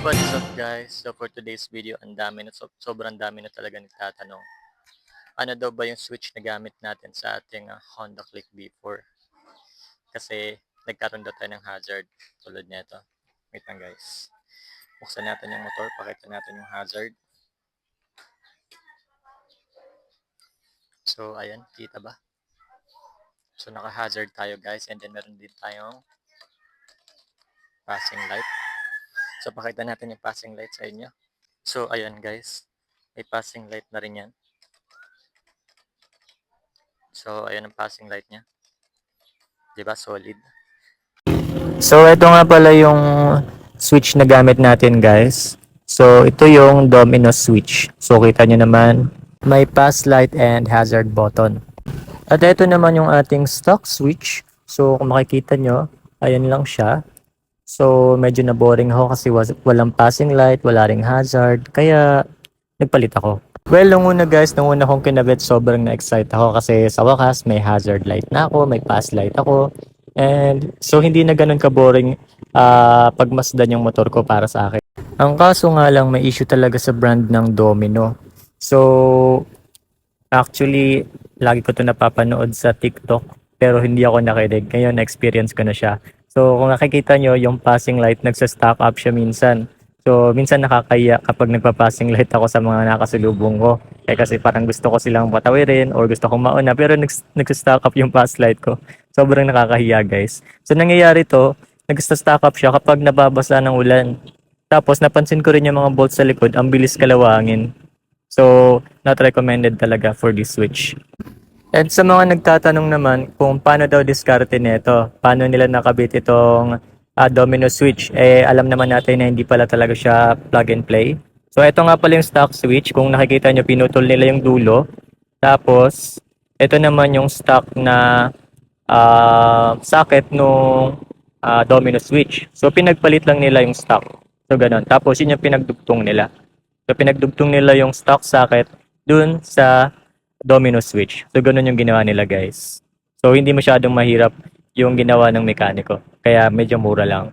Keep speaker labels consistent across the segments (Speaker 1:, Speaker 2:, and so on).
Speaker 1: What's up guys? So for today's video, sobrang dami na talaga nagtatanong. Ano daw ba yung switch na gamit natin sa ating Honda Click B4? Kasi nagkaroon daw tayo ng hazard tulad nito. Wait lang guys. Buksan natin yung motor, pakita natin yung hazard. So ayan, kita ba? So naka-hazard tayo guys, and then meron din tayong passing light. So pakita natin yung passing light sa inyo. So ayan guys, may passing light na rin yan. So ayan ang passing light niya. 'Di ba? Solid.
Speaker 2: So, ito nga pala yung switch na gamit natin, guys. So, ito yung domino switch. So, kita nyo naman, may pass light and hazard button. At ito naman yung ating stock switch. So, kung makikita nyo, ayan lang siya. So, medyo na-boring ako kasi walang passing light, wala ring hazard. Kaya, nagpalit ako. Well, nung una guys, nung una kong kinabit, sobrang na-excite ako kasi sa wakas, may hazard light na ako, may pass light ako. And so hindi na ganun ka-boring pagmasdan yung motor ko para sa akin. Ang kaso nga lang may issue talaga sa brand ng Domino. So actually lagi ko to napapanood sa TikTok pero hindi ako nakinig. Ngayon na-experience ko na siya. So kung nakikita nyo yung passing light nagsa-stack up siya minsan. So minsan nakakaya kapag nagpa-passing light ako sa mga nakasalubong ko. Kasi parang gusto ko silang patawirin or gusto kong mauna pero nagsa-stack up yung pass light ko. Sobrang nakakahiya guys. So nangyayari to, nag-stack up siya kapag nababasa ng ulan. Tapos napansin ko rin yung mga bolts sa likod, ang bilis kalawangin. So not recommended talaga for this switch. And sa mga nagtatanong naman kung paano daw diskarte nito, paano nila nakabit itong domino switch, alam naman natin na hindi pala talaga siya plug and play. So ito nga pala yung stock switch, kung nakikita nyo pinutol nila yung dulo. Tapos ito naman yung stock na socket nung domino switch. So pinagpalit lang nila yung stock. So ganun. Tapos yun yung pinagdugtong nila. So pinagdugtong nila yung stock socket dun sa domino switch. So ganun yung ginawa nila guys. So hindi masyadong mahirap yung ginawa ng mekaniko. Kaya medyo mura lang.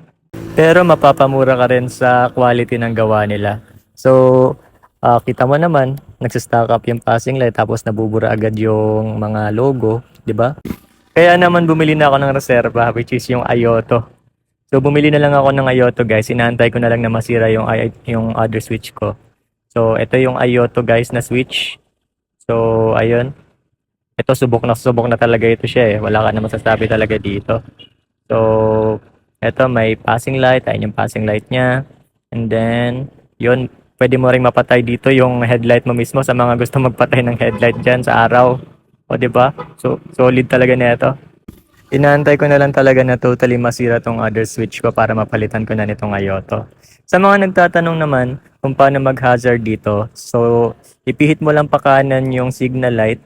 Speaker 2: Pero mapapamura ka rin sa quality ng gawa nila. So kita mo naman, nagsistock up yung passing light tapos nabubura agad yung mga logo, di ba? Kaya naman bumili na ako ng reserva which is yung Ayoto. So bumili na lang ako ng Ayoto guys. Inaantay ko na lang na masira yung other switch ko. So ito yung Ayoto guys na switch. So ayun. Ito subok na talaga ito siya eh. Wala ka na masasabi talaga dito. So ito may passing light. Ayun yung passing light niya. And then yun. Pwede mo ring mapatay dito yung headlight mo mismo sa mga gusto magpatay ng headlight dyan sa araw. O, diba? So, solid talaga nito. Inaantay ko na lang talaga na totally masira tong other switch ko para mapalitan ko na nitong Ayoto. Sa mga nagtatanong naman kung paano mag-hazard dito, so, ipihit mo lang pa kanan yung signal light.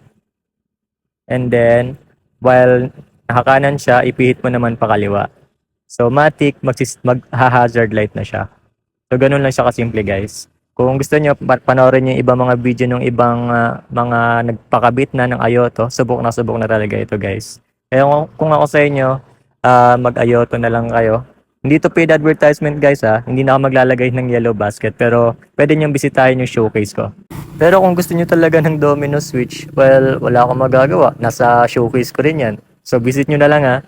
Speaker 2: And then, while nakakanan siya, ipihit mo naman pa kaliwa. So, matik, mag-hazard light na siya. So, ganun lang siya kasimple, guys. Kung gusto nyo panoorin yung ibang mga video ng ibang mga nagpakabit na ng Ayoto, subok na talaga ito guys. Kaya kung ako sa inyo, mag-Ayoto na lang kayo. Hindi to paid advertisement guys ha, hindi na ako maglalagay ng yellow basket pero pwede nyo bisitahin yung showcase ko. Pero kung gusto nyo talaga ng domino switch, well, wala akong magagawa. Nasa showcase ko rin yan. So visit nyo na lang ha.